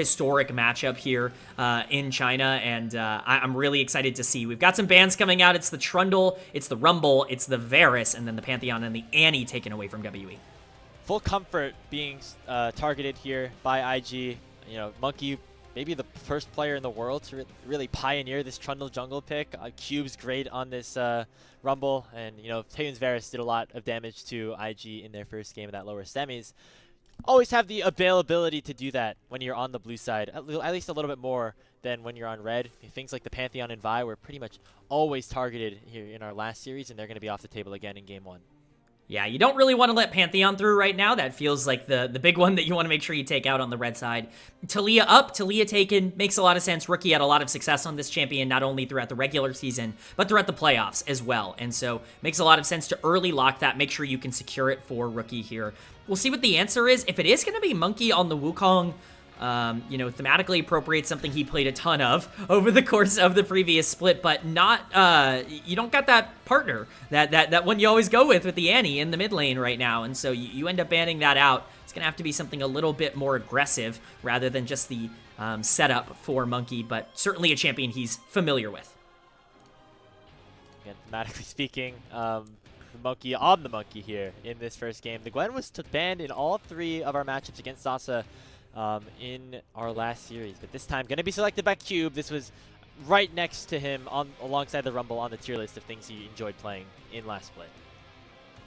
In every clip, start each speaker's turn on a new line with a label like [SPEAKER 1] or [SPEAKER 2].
[SPEAKER 1] historic matchup here in China, and I'm really excited to see. We've got some bans coming out. It's the Trundle, it's the Rumble, it's the Varus, and then the Pantheon and the Annie taken away from WE.
[SPEAKER 2] Full comfort being targeted here by IG. You know, Monki, maybe the first player in the world to really pioneer this Trundle jungle pick. Cube's great on this Rumble, and you know, Taeyoon's Varus did a lot of damage to IG in their first game of that lower semis. Always have the availability to do that when you're on the blue side, at least a little bit more than when you're on red. Things like the Pantheon and Vi were pretty much always targeted here in our last series, and they're going to be off the table again in game 1.
[SPEAKER 1] Yeah, you don't really want to let Pantheon through right now. That feels like the big one that you want to make sure you take out on the red side. Taliyah up, Taliyah taken, makes a lot of sense. Rookie had a lot of success on this champion, not only throughout the regular season, but throughout the playoffs as well. And so makes a lot of sense to early lock that, make sure you can secure it for Rookie here. We'll see what the answer is. If it is going to be Monki on the Wukong, you know, thematically appropriate, something he played a ton of over the course of the previous split, but not, you don't got that partner, that one you always go with the Annie in the mid lane right now, and so you end up banning that out. It's going to have to be something a little bit more aggressive rather than just the setup for Monki, but certainly a champion he's familiar with.
[SPEAKER 2] Again, thematically speaking, Monki on the Monki here in this first game. The Gwen was banned in all 3 of our matchups against Sasa in our last series, but this time going to be selected by Cube. This was right next to him alongside the Rumble on the tier list of things he enjoyed playing in last split.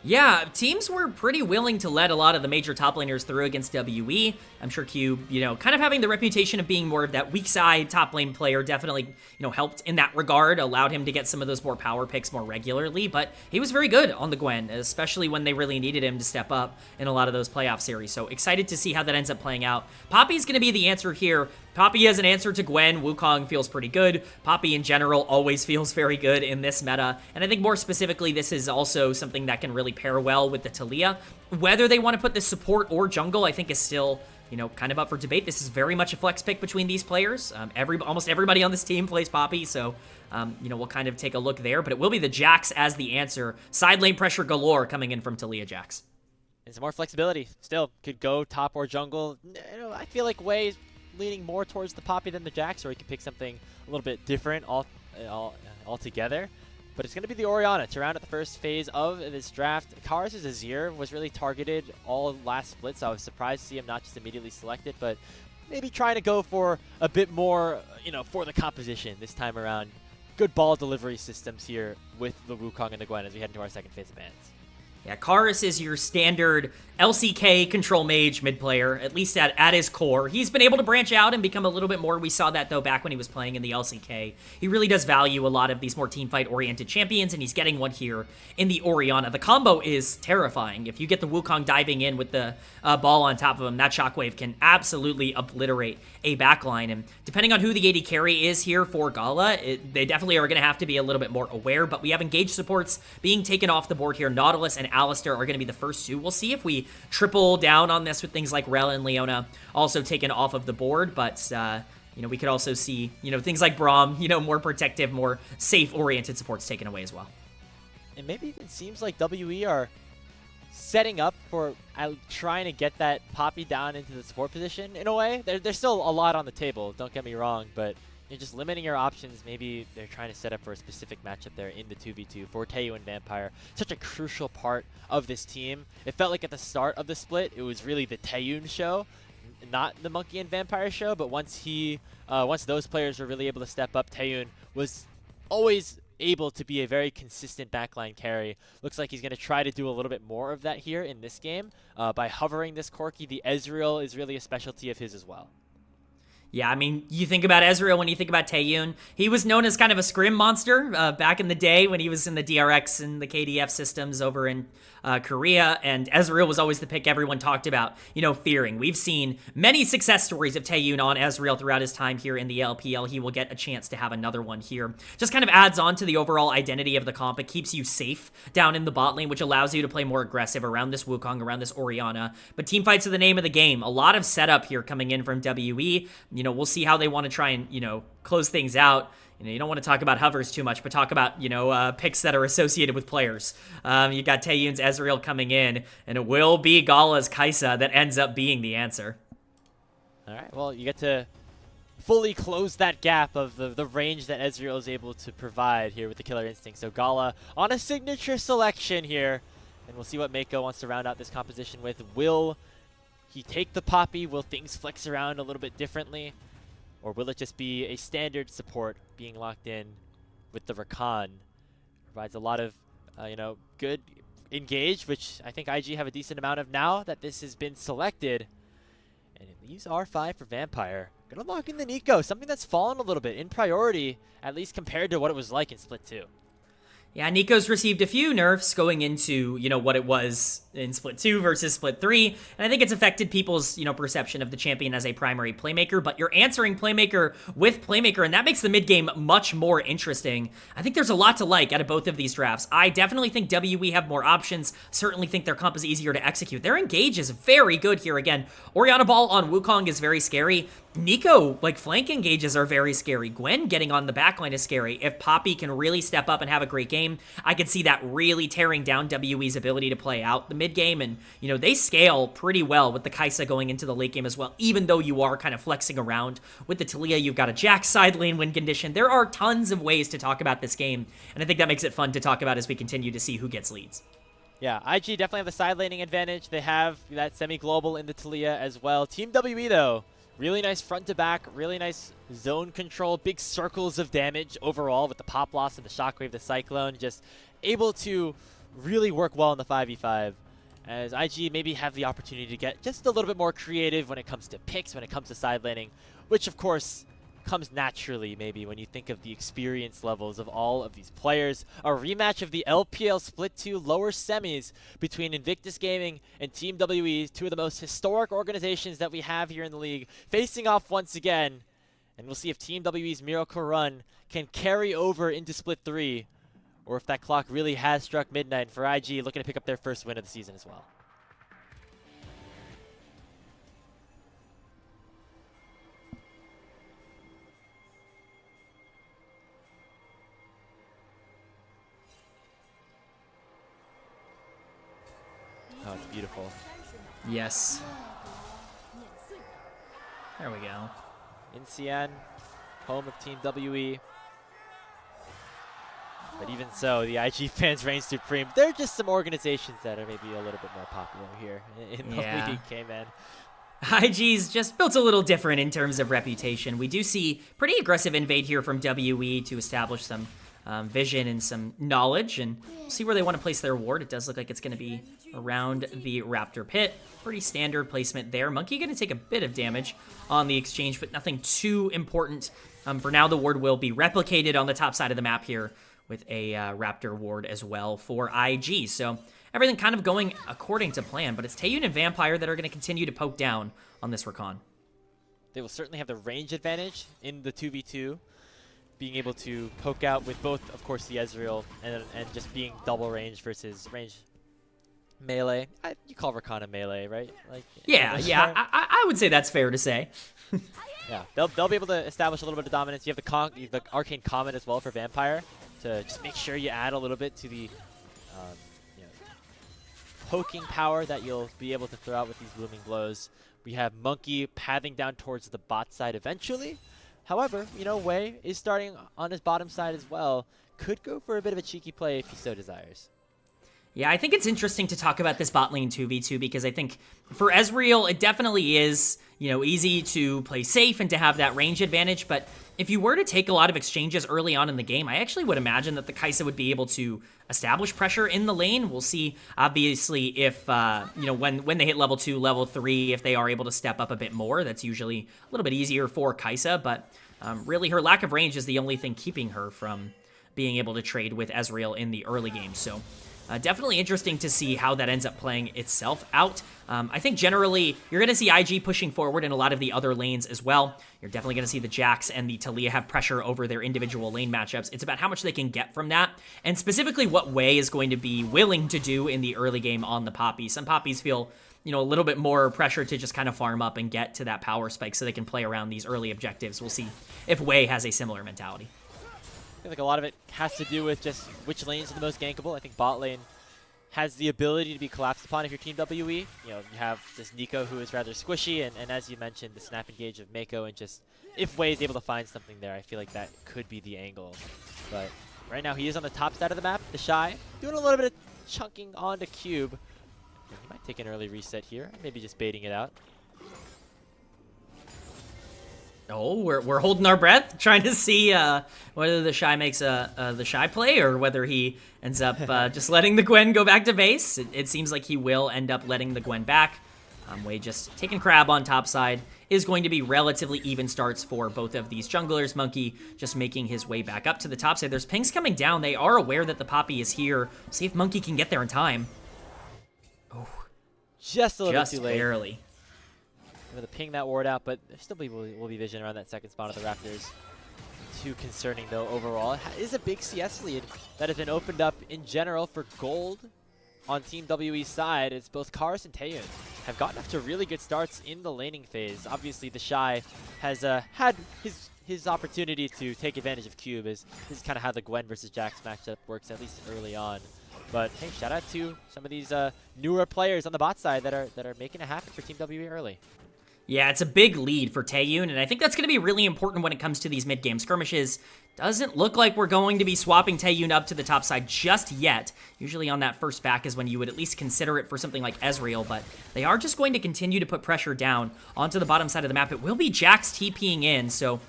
[SPEAKER 1] Yeah, teams were pretty willing to let a lot of the major top laners through against WE. I'm sure Cube, you know, kind of having the reputation of being more of that weak side top lane player definitely, you know, helped in that regard, allowed him to get some of those more power picks more regularly, but he was very good on the Gwen, especially when they really needed him to step up in a lot of those playoff series. So excited to see how that ends up playing out. Poppy's going to be the answer here. Poppy as an answer to Gwen. Wukong feels pretty good. Poppy in general always feels very good in this meta. And I think more specifically, this is also something that can really pair well with the Taliyah. Whether they want to put this support or jungle, I think is still, you know, kind of up for debate. This is very much a flex pick between these players. Almost everybody on this team plays Poppy, so, you know, we'll kind of take a look there. But it will be the Jax as the answer. Side lane pressure galore coming in from Taliyah Jax.
[SPEAKER 2] And some more flexibility. Still, could go top or jungle. You know, I feel like Wei leaning more towards the Poppy than the Jax, or he could pick something a little bit different altogether. But it's going to be the Orianna to round out the first phase of this draft. Karis' Azir was really targeted all last split, so I was surprised to see him not just immediately selected, but maybe trying to go for a bit more, you know, for the composition this time around. Good ball delivery systems here with the Wukong and the Gwen as we head into our second phase of bans.
[SPEAKER 1] Yeah, Karis is your standard LCK control mage mid player, at least at his core. He's been able to branch out and become a little bit more. We saw that, though, back when he was playing in the LCK. He really does value a lot of these more teamfight-oriented champions, and he's getting one here in the Orianna. The combo is terrifying. If you get the Wukong diving in with the ball on top of him, that shockwave can absolutely obliterate a backline. And depending on who the AD carry is here for Gala, they definitely are going to have to be a little bit more aware, but we have engaged supports being taken off the board here. Nautilus and Alistair are going to be the first 2. We'll see if we triple down on this with things like Rel and Leona also taken off of the board, but you know, we could also see, you know, things like Braum, you know, more protective, more safe-oriented supports taken away as well.
[SPEAKER 2] And maybe it seems like WE are setting up for trying to get that Poppy down into the support position in a way. There's still a lot on the table, don't get me wrong, but you're just limiting your options. Maybe they're trying to set up for a specific matchup there in the 2v2 for Taeyoon Vampire. Such a crucial part of this team. It felt like at the start of the split, it was really the Taeyoon show, not the Monki and Vampire show, but once those players were really able to step up, Taeyoon was always able to be a very consistent backline carry. Looks like he's going to try to do a little bit more of that here in this game by hovering this Corki. The Ezreal is really a specialty of his as well.
[SPEAKER 1] Yeah, I mean, you think about Ezreal when you think about Taeyoon. He was known as kind of a scrim monster back in the day when he was in the DRX and the KDF systems over in Korea, and Ezreal was always the pick everyone talked about, you know, fearing. We've seen many success stories of Taeyoon on Ezreal throughout his time here in the LPL. He will get a chance to have another one here. Just kind of adds on to the overall identity of the comp. It keeps you safe down in the bot lane, which allows you to play more aggressive around this Wukong, around this Orianna. But teamfights are the name of the game. A lot of setup here coming in from WE. You know, we'll see how they want to try and, you know, close things out. You know, you don't want to talk about hovers too much, but talk about, you know, picks that are associated with players. You got Taeyoon's Ezreal coming in, and it will be Gala's Kaisa that ends up being the answer.
[SPEAKER 2] All right, well, you get to fully close that gap of the range that Ezreal is able to provide here with the Killer Instinct. So Gala on a signature selection here, and we'll see what Meiko wants to round out this composition with. Will he take the Poppy? Will things flex around a little bit differently? Or will it just be a standard support being locked in with the Rakan? Provides a lot of, good engage, which I think IG have a decent amount of now that this has been selected. And it leaves R5 for Vampire. Gonna lock in the Meiko, something that's fallen a little bit in priority, at least compared to what it was like in Split 2.
[SPEAKER 1] Yeah, Nico's received a few nerfs going into, what it was in Split 2 versus Split 3, and I think it's affected people's, perception of the champion as a primary playmaker, but you're answering playmaker with playmaker, and that makes the mid game much more interesting. I think there's a lot to like out of both of these drafts. I definitely think WE have more options, certainly think their comp is easier to execute. Their engage is very good here again. Orianna Ball on Wukong is very scary. Nico, flank engages are very scary. Gwen getting on the backline is scary. If Poppy can really step up and have a great game, I could see that really tearing down WE's ability to play out the mid game. And, they scale pretty well with the Kai'Sa going into the late game as well, even though you are kind of flexing around. With the Taliyah, you've got a Jack side lane win condition. There are tons of ways to talk about this game, and I think that makes it fun to talk about as we continue to see who gets leads.
[SPEAKER 2] Yeah, IG definitely have the side laning advantage. They have that semi-global in the Taliyah as well. Team WE, though, really nice front to back, really nice zone control, big circles of damage overall with the pop loss and the shockwave, the cyclone, just able to really work well in the 5v5. As IG maybe have the opportunity to get just a little bit more creative when it comes to picks, when it comes to side laning, which of course comes naturally maybe when you think of the experience levels of all of these players. A rematch of the LPL Split 2 lower semis between Invictus Gaming and Team WE, two of the most historic organizations that we have here in the league, facing off once again. And we'll see if Team WE's miracle run can carry over into Split 3, or if that clock really has struck midnight for IG, looking to pick up their first win of the season as well. Oh, it's beautiful.
[SPEAKER 1] Yes. There we go.
[SPEAKER 2] In Xi'an, home of Team WE. But even so, the IG fans reign supreme. There are just some organizations that are maybe a little bit more popular here in the league, Kman.
[SPEAKER 1] IG's just built a little different in terms of reputation. We do see pretty aggressive invade here from WE to establish some vision and some knowledge, and see where they want to place their ward. It does look like it's going to be around the Raptor pit. Pretty standard placement there. Monki going to take a bit of damage on the exchange, but nothing too important. For now, the ward will be replicated on the top side of the map here with a Raptor ward as well for IG. So everything kind of going according to plan, but it's Taeyoon and Vampire that are going to continue to poke down on this Rakan.
[SPEAKER 2] They will certainly have the range advantage in the 2v2, being able to poke out with both, of course, the Ezreal and just being double range versus range melee. You call Rakan a melee, right?
[SPEAKER 1] Yeah, I would say that's fair to say.
[SPEAKER 2] Yeah, they'll be able to establish a little bit of dominance. You have the Arcane Kman as well for Vampire to just make sure you add a little bit to the poking power that you'll be able to throw out with these blooming blows. We have Monki pathing down towards the bot side eventually. However, Wei is starting on his bottom side as well. Could go for a bit of a cheeky play if he so desires.
[SPEAKER 1] Yeah, I think it's interesting to talk about this bot lane 2v2 because I think for Ezreal, it definitely is, easy to play safe and to have that range advantage. But if you were to take a lot of exchanges early on in the game, I actually would imagine that the Kai'Sa would be able to establish pressure in the lane. We'll see, obviously, if, when they hit level 2, level 3, if they are able to step up a bit more. That's usually a little bit easier for Kai'Sa, but really her lack of range is the only thing keeping her from being able to trade with Ezreal in the early game. So definitely interesting to see how that ends up playing itself out. I think generally you're going to see IG pushing forward in a lot of the other lanes as well. You're definitely going to see the Jax and the Taliyah have pressure over their individual lane matchups. It's about how much they can get from that, and specifically what Wei is going to be willing to do in the early game on the Poppy. Some Poppies feel, a little bit more pressure to just kind of farm up and get to that power spike so they can play around these early objectives. We'll see if Wei has a similar mentality.
[SPEAKER 2] I feel like a lot of it has to do with just which lanes are the most gankable. I think bot lane has the ability to be collapsed upon if you're Team WE. You know, you have this Nico who is rather squishy, and as you mentioned, the snap engage of Meiko, and just if Wei is able to find something there, I feel like that could be the angle. But right now he is on the top side of the map, TheShy, doing a little bit of chunking onto Cube. He might take an early reset here, maybe just baiting it out.
[SPEAKER 1] Oh, we're holding our breath, trying to see whether TheShy makes a TheShy play or whether he ends up just letting the Gwen go back to base. It seems like he will end up letting the Gwen back. Wei just taking crab on top side. Is going to be relatively even starts for both of these junglers. Monki just making his way back up to the top side. There's pings coming down. They are aware that the Poppy is here. See if Monki can get there in time. Oh,
[SPEAKER 2] just a little bit too late.
[SPEAKER 1] Just barely.
[SPEAKER 2] Able to ping that ward out, but there still will be vision around that second spot of the Raptors. Too concerning though overall. It is a big CS lead that has been opened up in general for gold on Team WE's side. It's both Karis and Taeyoon have gotten off to really good starts in the laning phase. Obviously TheShy has had his opportunity to take advantage of Cube. This is kind of how the Gwen versus Jax matchup works, at least early on. But hey, shout out to some of these newer players on the bot side that are making it happen for Team WE early.
[SPEAKER 1] Yeah, it's a big lead for Taeyoon, and I think that's going to be really important when it comes to these mid-game skirmishes. Doesn't look like we're going to be swapping Taeyoon up to the top side just yet. Usually on that first back is when you would at least consider it for something like Ezreal, but they are just going to continue to put pressure down onto the bottom side of the map. It will be Jax TPing in, so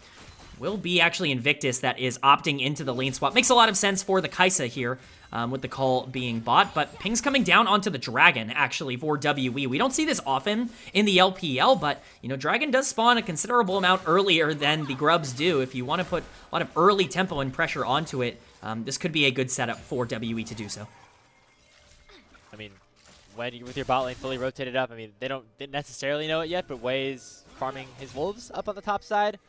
[SPEAKER 1] will be actually Invictus that is opting into the lane swap. Makes a lot of sense for the Kaisa here. With the call being bought, but ping's coming down onto the Dragon, actually, for WE. We don't see this often in the LPL, but, you know, Dragon does spawn a considerable amount earlier than the Grubs do. If you want to put a lot of early tempo and pressure onto it, this could be a good setup for WE to do so.
[SPEAKER 2] I mean, with your bot lane fully rotated up, I mean, they didn't necessarily know it yet, but Wei's farming his wolves up on the top side.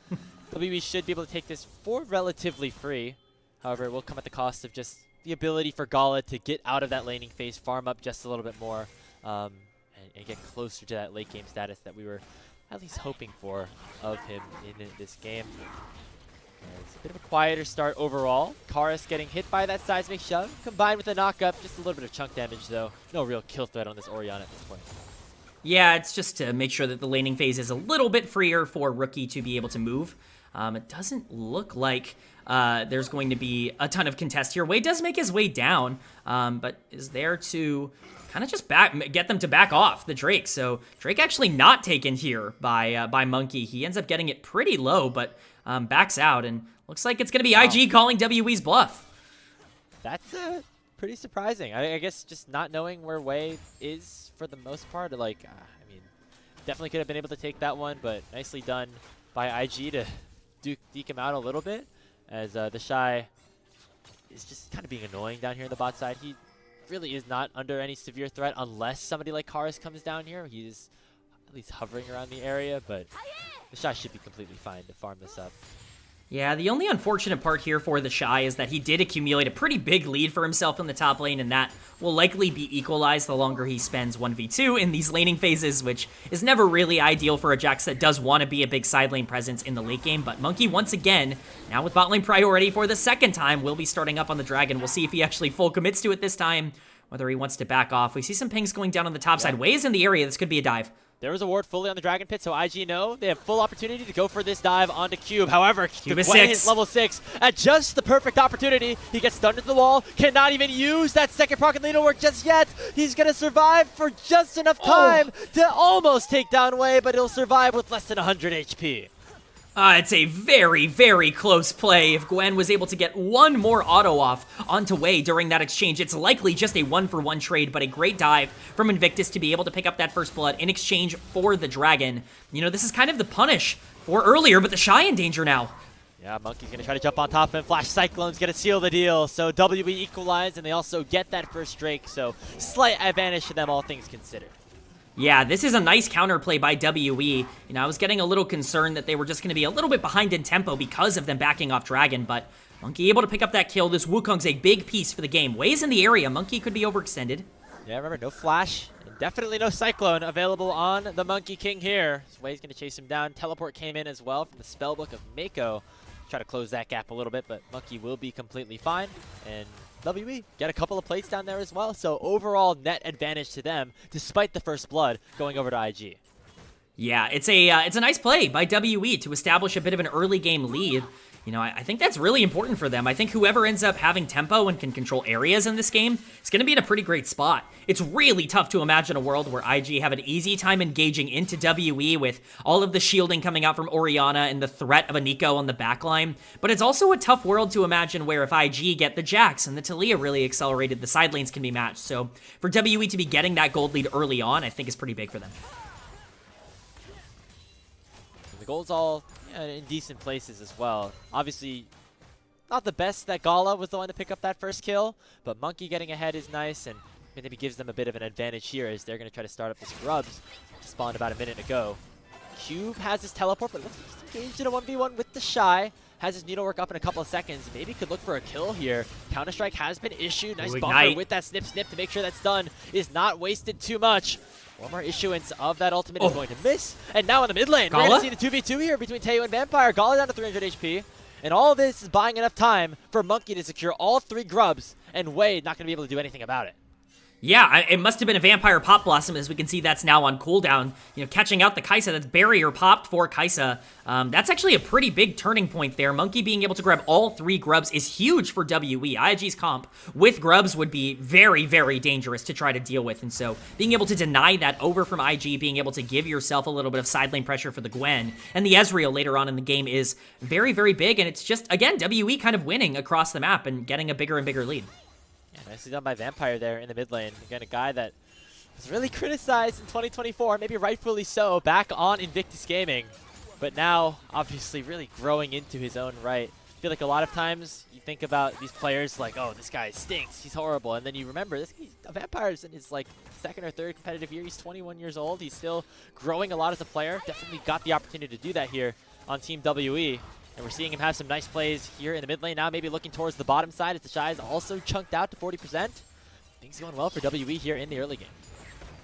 [SPEAKER 2] WE should be able to take this for relatively free. However, it will come at the cost of just the ability for Gala to get out of that laning phase, farm up just a little bit more, and get closer to that late game status that we were at least hoping for of him in this game. It's a bit of a quieter start overall. Karis getting hit by that seismic shove, combined with a knock-up. Just a little bit of chunk damage, though. No real kill threat on this Orion at this point.
[SPEAKER 1] Yeah, it's just to make sure that the laning phase is a little bit freer for Rookie to be able to move. It doesn't look like there's going to be a ton of contest here. Wei does make his way down, but is there to kind of just get them to back off the Drake. So Drake actually not taken here by Monki. He ends up getting it pretty low, but backs out, and looks like it's going to be IG calling WE's bluff.
[SPEAKER 2] That's pretty surprising. I guess just not knowing where Wei is for the most part. Like, I mean, definitely could have been able to take that one, but nicely done by IG to deke him out a little bit, as TheShy is just kind of being annoying down here on the bot side. He really is not under any severe threat unless somebody like Karis comes down here. He's at least hovering around the area, but TheShy should be completely fine to farm this up.
[SPEAKER 1] Yeah, the only unfortunate part here for TheShy is that he did accumulate a pretty big lead for himself in the top lane, and that will likely be equalized the longer he spends 1v2 in these laning phases, which is never really ideal for a Jax that does want to be a big side lane presence in the late game. But Monki, once again, now with bot lane priority for the second time, will be starting up on the Dragon. We'll see if he actually full commits to it this time, whether he wants to back off. We see some pings going down on the top side. Wei is in the area. This could be a dive.
[SPEAKER 2] There was a ward fully on the Dragon Pit, so IG know they have full opportunity to go for this dive onto Cube. However,
[SPEAKER 1] Cube is
[SPEAKER 2] level 6 at just the perfect opportunity. He gets stunned into the wall, cannot even use that second proc and work just yet. He's going to survive for just enough time to almost take down Wei, but he'll survive with less than 100 HP.
[SPEAKER 1] It's a very, very close play. If Gwen was able to get one more auto off onto Wei during that exchange, it's likely just a one-for-one trade, but a great dive from Invictus to be able to pick up that first blood in exchange for the Dragon. You know, this is kind of the punish for earlier, but TheShy in danger now.
[SPEAKER 2] Yeah, Monki's going to try to jump on top of him. Flash Cyclone's going to seal the deal. So WE equalize, and they also get that first Drake, so slight advantage to them, all things considered.
[SPEAKER 1] Yeah, this is a nice counterplay by WE. You know, I was getting a little concerned that they were just going to be a little bit behind in tempo because of them backing off Dragon, but Monki able to pick up that kill. This Wukong's a big piece for the game. Wei's in the area. Monki could be overextended.
[SPEAKER 2] Yeah, remember, no Flash, and definitely no Cyclone available on the Monkey King here. So Wei's going to chase him down. Teleport came in as well from the spellbook of Meiko. try to close that gap a little bit, but Monki will be completely fine. And WE get a couple of plates down there as well. So overall net advantage to them, despite the first blood going over to IG.
[SPEAKER 1] Yeah, it's a nice play by WE to establish a bit of an early game lead. You know, I think that's really important for them. I think whoever ends up having tempo and can control areas in this game is going to be in a pretty great spot. It's really tough to imagine a world where IG have an easy time engaging into WE with all of the shielding coming out from Orianna and the threat of a Meiko on the backline. But it's also a tough world to imagine where if IG get the Jax and the Talia really accelerated, the side lanes can be matched. So for WE to be getting that gold lead early on, I think is pretty big for them.
[SPEAKER 2] The gold's all in decent places as well. Obviously, not the best that Gala was the one to pick up that first kill, but Monki getting ahead is nice, and maybe gives them a bit of an advantage here as they're going to try to start up the scrubs. Spawned about a minute ago. Cube has his teleport, but looks like he's engaged in a 1v1 with TheShy. Has his needlework up in a couple of seconds. Maybe could look for a kill here. Counter-Strike has been issued. Nice bumper with that snip to make sure that's done. Is not wasted too much. One more issuance of that ultimate is going to miss. And now in the mid lane, we're going to see the 2v2 here between Taeyoon and Vampire. Gala down to 300 HP. And all of this is buying enough time for Monki to secure all 3 grubs. And Wade not going to be able to do anything about it.
[SPEAKER 1] Yeah, it must have been a Vampire Pop Blossom, as we can see that's now on cooldown. You know, catching out the Kai'Sa, that's barrier popped for Kai'Sa. That's actually a pretty big turning point there. Monki being able to grab all 3 grubs is huge for WE. IG's comp with grubs would be very, very dangerous to try to deal with. And so being able to deny that over from IG, being able to give yourself a little bit of side lane pressure for the Gwen and the Ezreal later on in the game is very, very big. And it's just, again, WE kind of winning across the map and getting a bigger and bigger lead.
[SPEAKER 2] Yeah, nicely done by Vampire there in the mid lane. Again, a guy that was really criticized in 2024, maybe rightfully so, back on Invictus Gaming. But now, obviously, really growing into his own right. I feel like a lot of times you think about these players like, oh, this guy stinks, he's horrible. And then you remember, a Vampire's in his like 2nd or 3rd competitive year. He's 21 years old. He's still growing a lot as a player. Definitely got the opportunity to do that here on Team WE. And we're seeing him have some nice plays here in the mid lane now, maybe looking towards the bottom side as TheShy is also chunked out to 40%. Things going well for WE here in the early game.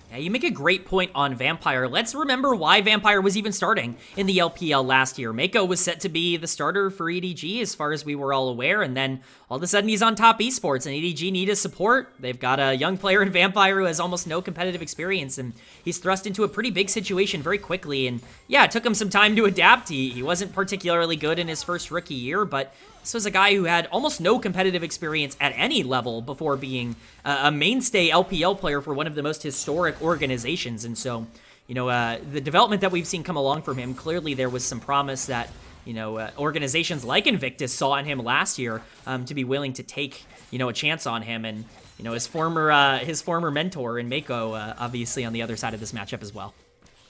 [SPEAKER 1] Yeah, you make a great point on Vampire. Let's remember why Vampire was even starting in the LPL last year. Meiko was set to be the starter for EDG as far as we were all aware, and then all of a sudden he's on top esports, and EDG needed support. They've got a young player in Vampire who has almost no competitive experience, and he's thrust into a pretty big situation very quickly, and yeah, it took him some time to adapt. He wasn't particularly good in his first rookie year, but this was a guy who had almost no competitive experience at any level before being a mainstay LPL player for one of the most historic organizations. And so, you know, the development that we've seen come along from him, clearly there was some promise that, you know, organizations like Invictus saw in him last year to be willing to take, you know, a chance on him. And, you know, his former mentor in Meiko, obviously on the other side of this matchup as well.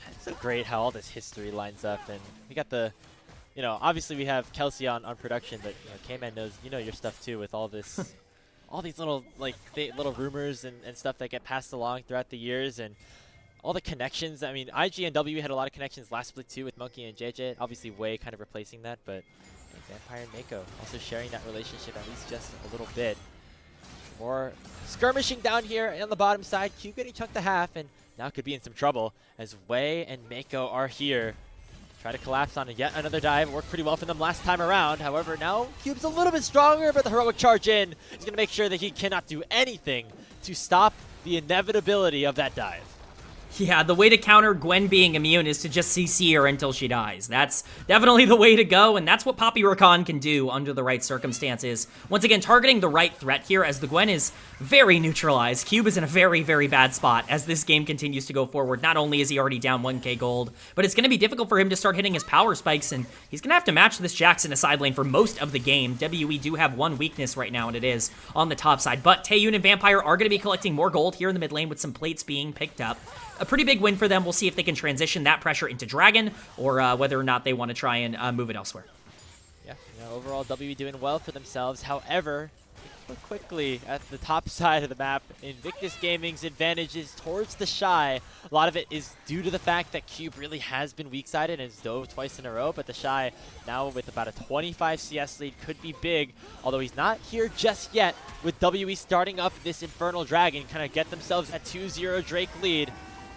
[SPEAKER 2] It's so great how all this history lines up. And we got the... You know, obviously we have Kelsey on production, but you know, Kman knows, you know, your stuff too with all this, all these little like little rumors and stuff that get passed along throughout the years, and all the connections. I mean, IG and W had a lot of connections last split too with Monki and JJ. Obviously, Way kind of replacing that, but you know, Vampire and Meiko also sharing that relationship at least just a little bit. More skirmishing down here on the bottom side. Cube getting chunked to half, and now could be in some trouble as Way and Meiko are here. Try to collapse on yet another dive. It worked pretty well for them last time around. However, now Cube's a little bit stronger, but the heroic charge in is going to make sure that he cannot do anything to stop the inevitability of that dive.
[SPEAKER 1] Yeah, the way to counter Gwen being immune is to just CC her until she dies. That's definitely the way to go, and that's what Poppy Rakan can do under the right circumstances. Once again, targeting the right threat here as the Gwen is very neutralized. Cube is in a very, very bad spot as this game continues to go forward. Not only is he already down 1k gold, but it's going to be difficult for him to start hitting his power spikes, and he's going to have to match this Jax in a side lane for most of the game. WE do have one weakness right now, and it is on the top side. But Taeyoon and Vampire are going to be collecting more gold here in the mid lane with some plates being picked up. A pretty big win for them. We'll see if they can transition that pressure into Dragon or whether or not they want to try and move it elsewhere.
[SPEAKER 2] Yeah, you know, overall WE doing well for themselves. However, look quickly at the top side of the map. Invictus Gaming's advantage is towards TheShy. A lot of it is due to the fact that Cube really has been weak-sided and has dove twice in a row, but TheShy now with about a 25 CS lead could be big, although he's not here just yet with WE starting up this Infernal Dragon, kind of get themselves a 2-0 Drake lead.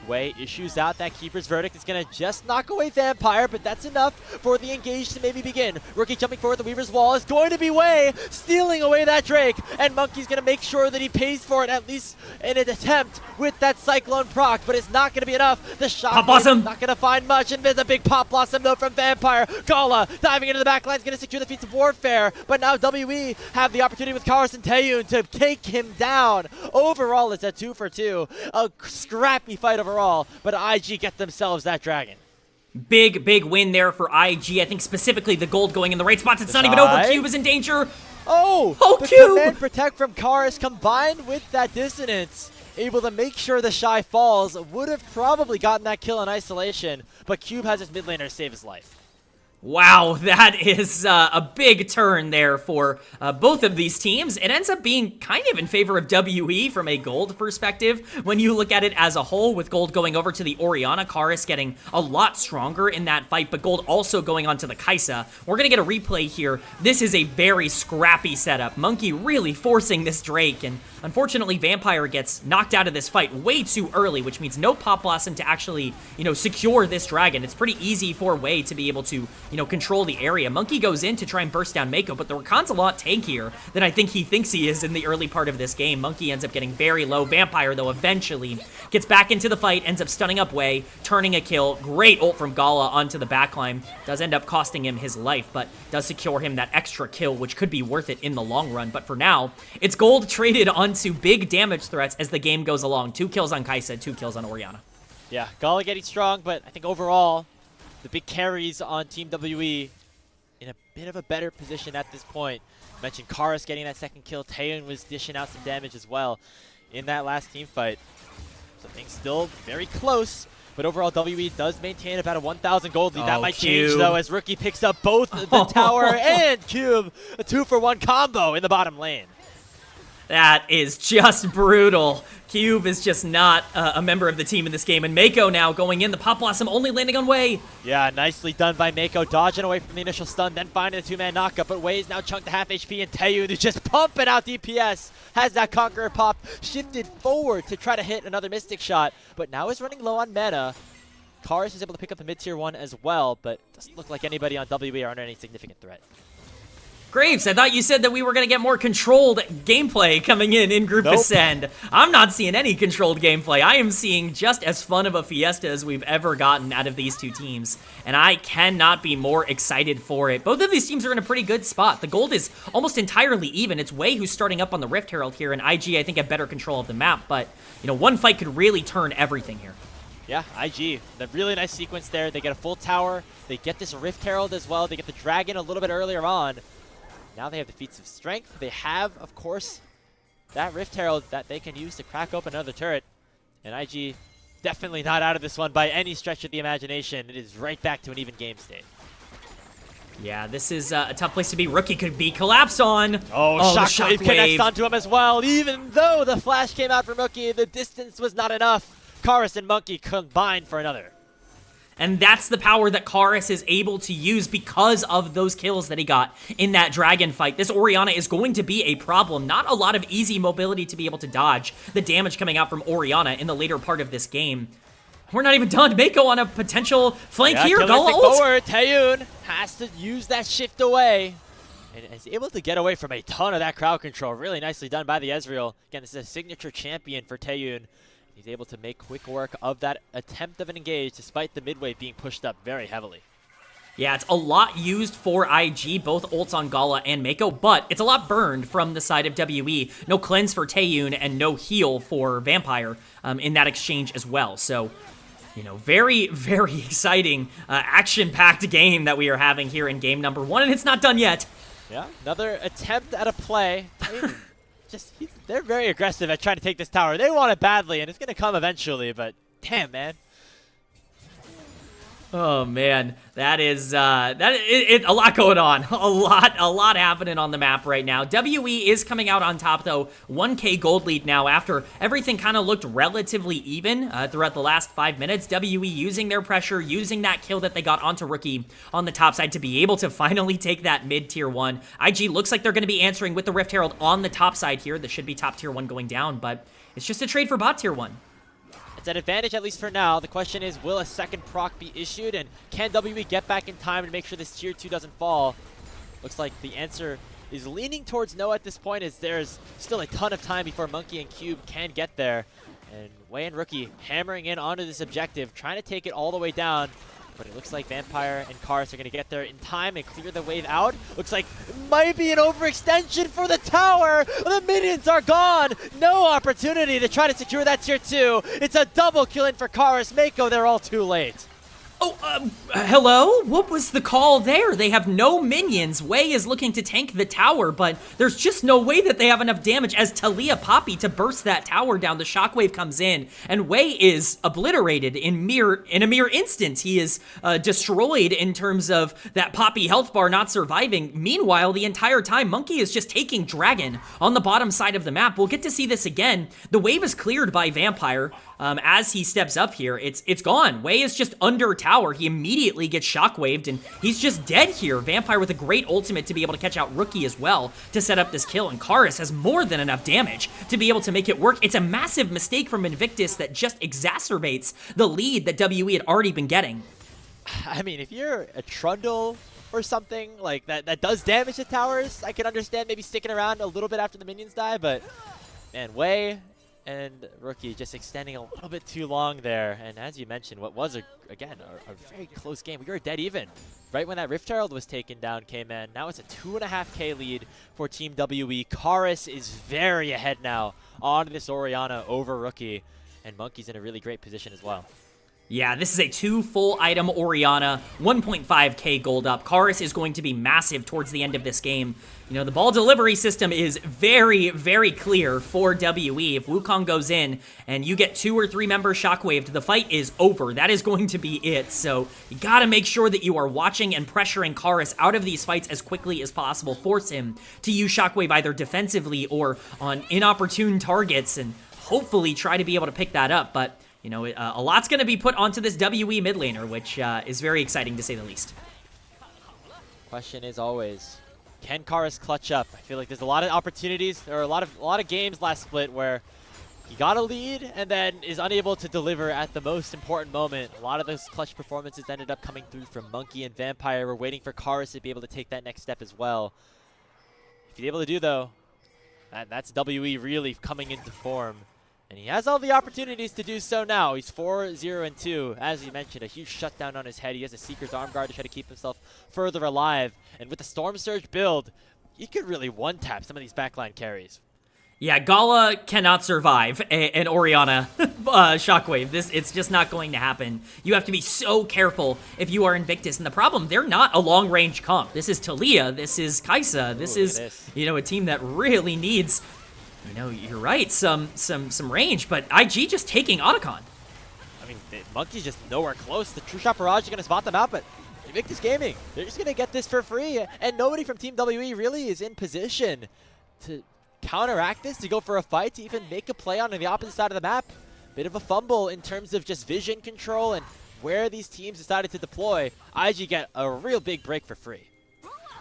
[SPEAKER 2] Wei issues out that Keeper's Verdict. It's going to just knock away Vampire, but that's enough for the engage to maybe begin. Rookie jumping forward, the Weaver's Wall is going to be Wei, stealing away that Drake, and Monkey's going to make sure that he pays for it, at least in an attempt with that Cyclone proc, but it's not going to be enough. The shot is not going to find much, and there's a big Pop Blossom though from Vampire. Gala diving into the backline is going to secure the feats of Warfare, but now WE have the opportunity with Karis and Taeyoon to take him down. Overall, it's a 2 for 2. A scrappy fight overall, but IG get themselves that dragon.
[SPEAKER 1] Big win there for IG. I think specifically the gold going in the right spots. It's not even over. Cube is in danger.
[SPEAKER 2] Oh, the
[SPEAKER 1] Cube!
[SPEAKER 2] Command Protect from Karis combined with that dissonance, able to make sure TheShy falls. Would have probably gotten that kill in isolation, but Cube has his mid laner save his life.
[SPEAKER 1] Wow, that is a big turn there for both of these teams. It ends up being kind of in favor of WE from a gold perspective when you look at it as a whole, with gold going over to the Orianna. Karis getting a lot stronger in that fight, but gold also going on to the Kaisa. We're going to get a replay here. This is a very scrappy setup. Monki really forcing this Drake, and unfortunately Vampire gets knocked out of this fight way too early, which means no Pop Blossom to actually, secure this dragon. It's pretty easy for Wei to be able to, control the area. Monki goes in to try and burst down Meiko, but the Rakan's a lot tankier than I think he thinks he is in the early part of this game. Monki ends up getting very low. Vampire, though, eventually gets back into the fight, ends up stunning up Wei, turning a kill. Great ult from Gala onto the backline. Does end up costing him his life, but does secure him that extra kill, which could be worth it in the long run. But for now, it's gold traded onto big damage threats as the game goes along. 2 kills on Kaisa, 2 kills on Orianna.
[SPEAKER 2] Yeah, Gala getting strong, but I think overall, the big carries on Team WE in a bit of a better position at this point. Mentioned Karis getting that second kill. Taeyoon was dishing out some damage as well in that last team fight. So things still very close, but overall WE does maintain about a 1,000 gold lead. That might change though, as Rookie picks up both the tower and Cube. A 2-for-1 combo in the bottom lane.
[SPEAKER 1] That is just brutal. Cube is just not a member of the team in this game. And Meiko now going in. The Pop Blossom only landing on Wei.
[SPEAKER 2] Yeah, nicely done by Meiko. Dodging away from the initial stun, then finding the 2-man knockup. But Wei's now chunked to half HP, and Taeyoon is just pumping out DPS. Has that Conqueror pop. Shifted forward to try to hit another Mystic shot. But now is running low on mana. Karis is able to pick up the mid-tier 1 as well. But doesn't look like anybody on WE are under any significant threat.
[SPEAKER 1] Graves, I thought you said that we were going to get more controlled gameplay coming in Group Ascend. I'm not seeing any controlled gameplay. I am seeing just as fun of a fiesta as we've ever gotten out of these two teams, and I cannot be more excited for it. Both of these teams are in a pretty good spot. The gold is almost entirely even. It's Wei who's starting up on the Rift Herald here, and IG, I think, have better control of the map, but, one fight could really turn everything here.
[SPEAKER 2] Yeah, IG, the really nice sequence there. They get a full tower. They get this Rift Herald as well. They get the Dragon a little bit earlier on. Now they have the feats of strength. They have, of course, that Rift Herald that they can use to crack open another turret. And IG definitely not out of this one by any stretch of the imagination. It is right back to an even game state.
[SPEAKER 1] Yeah, this is a tough place to be. Rookie could be collapsed on.
[SPEAKER 2] Oh, Shockwave connects onto him as well. Even though the flash came out from Rookie, the distance was not enough. Karis and Monki combined for another.
[SPEAKER 1] And that's the power that Karis is able to use because of those kills that he got in that dragon fight. This Orianna is going to be a problem. Not a lot of easy mobility to be able to dodge the damage coming out from Orianna in the later part of this game. We're not even done. Meiko on a potential flank here. Gala ult.
[SPEAKER 2] Forward. Taeyoon has to use that shift away. And is able to get away from a ton of that crowd control. Really nicely done by the Ezreal. Again, this is a signature champion for Taeyoon. He's able to make quick work of that attempt of an engage despite the midway being pushed up very heavily.
[SPEAKER 1] Yeah, it's a lot used for IG, both ults on Gala and Meiko, but it's a lot burned from the side of WE. No cleanse for Taeyoon and no heal for Vampire in that exchange as well. So, very, very exciting, action-packed game that we are having here in game number 1, and it's not done yet.
[SPEAKER 2] Yeah, another attempt at a play. They're very aggressive at trying to take this tower. They want it badly, and it's going to come eventually, but damn, man.
[SPEAKER 1] Oh, man. That is a lot going on. A lot happening on the map right now. WE is coming out on top, though. 1K gold lead now after everything kind of looked relatively even throughout the last 5 minutes. WE using their pressure, using that kill that they got onto Rookie on the top side to be able to finally take that mid-tier 1. IG looks like they're going to be answering with the Rift Herald on the top side here. This should be top tier 1 going down, but it's just a trade for bot tier 1.
[SPEAKER 2] It's an advantage, at least for now. The question is, will a second proc be issued, and can WE get back in time to make sure this tier 2 doesn't fall? Looks like the answer is leaning towards no at this point, as there's still a ton of time before Monki and Cube can get there. And Wei and Rookie hammering in onto this objective, trying to take it all the way down. But it looks like Vampire and Karis are going to get there in time and clear the wave out. Looks like it might be an overextension for the tower. The minions are gone. No opportunity to try to secure that tier 2. It's a double kill in for Karis. Meiko, they're all too late.
[SPEAKER 1] Oh, hello? What was the call there? They have no minions. Wei is looking to tank the tower, but there's just no way that they have enough damage as Talia Poppy to burst that tower down. The shockwave comes in, and Wei is obliterated in a mere instant. He is destroyed in terms of that Poppy health bar not surviving. Meanwhile, the entire time, Monki is just taking Dragon on the bottom side of the map. We'll get to see this again. The wave is cleared by Vampire. As he steps up here, it's gone. Wei is just under tower. He immediately gets shockwaved, and he's just dead here. Vampire with a great ultimate to be able to catch out Rookie as well to set up this kill, and Karis has more than enough damage to be able to make it work. It's a massive mistake from Invictus that just exacerbates the lead that WE had already been getting.
[SPEAKER 2] I mean, if you're a Trundle or something like that does damage to towers, I can understand maybe sticking around a little bit after the minions die, but man, Wei and Rookie just extending a little bit too long there. And as you mentioned, what was, again, a very close game. We were dead even right when that Rift Herald was taken down, Kman. Now it's a 2.5K lead for Team WE. Karis is very ahead now on this Orianna over Rookie. And Monki's in a really great position as well.
[SPEAKER 1] Yeah, this is a 2 full item Orianna, 1.5K gold up. Karis is going to be massive towards the end of this game. You know, the ball delivery system is very, very clear for WE. If Wukong goes in and you get 2 or 3 members shockwaved, the fight is over. That is going to be it. So you gotta make sure that you are watching and pressuring Karis out of these fights as quickly as possible. Force him to use shockwave either defensively or on inopportune targets, and hopefully try to be able to pick that up. But you know, a lot's going to be put onto this WE mid laner, which is very exciting to say the least.
[SPEAKER 2] Question is always, can Karis clutch up? I feel like there's a lot of opportunities. There are a lot of games last split where he got a lead and then is unable to deliver at the most important moment. A lot of those clutch performances ended up coming through from Monki and Vampire. We're waiting for Karis to be able to take that next step as well. If he's able to do, though, that's WE really coming into form. And he has all the opportunities to do so now. He's 4-0-2. As you mentioned, a huge shutdown on his head. He has a Seeker's Arm Guard to try to keep himself further alive. And with the Storm Surge build, he could really one-tap some of these backline carries.
[SPEAKER 1] Yeah, Gala cannot survive an Orianna shockwave. It's just not going to happen. You have to be so careful if you are Invictus. And the problem, they're not a long-range comp. This is Talia. This is Kaisa. This is, you know, a team that really needs... You know, you're right, some range, but IG just taking Otacon.
[SPEAKER 2] I mean, Monki's just nowhere close. The True Shot Barrage is going to spot them out, but Invictus Gaming, they're just going to get this for free, and nobody from Team WE really is in position to counteract this, to go for a fight, to even make a play on the opposite side of the map. Bit of a fumble in terms of just vision control and where these teams decided to deploy. IG get a real big break for free.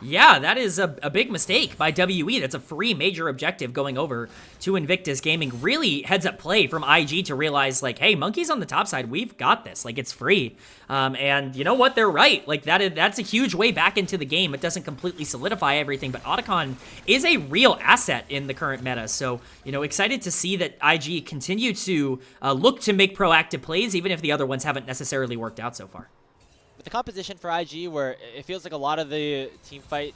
[SPEAKER 1] Yeah, that is a big mistake by WE. That's a free major objective going over to Invictus Gaming. Really heads up play from IG to realize, like, hey, Monki's on the top side. We've got this. Like, it's free. And you know what? They're right. Like, that's a huge way back into the game. It doesn't completely solidify everything, but Otacon is a real asset in the current meta. So, you know, excited to see that IG continue to look to make proactive plays, even if the other ones haven't necessarily worked out so far.
[SPEAKER 2] The composition for IG, where it feels like a lot of the team fight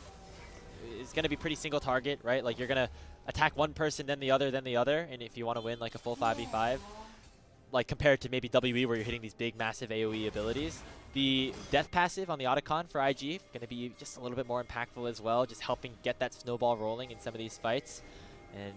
[SPEAKER 2] is going to be pretty single target, right? Like, you're going to attack one person, then the other, and if you want to win like a full 5v5, like compared to maybe WE where you're hitting these big, massive AoE abilities. The death passive on the Otacon for IG going to be just a little bit more impactful as well, just helping get that snowball rolling in some of these fights. And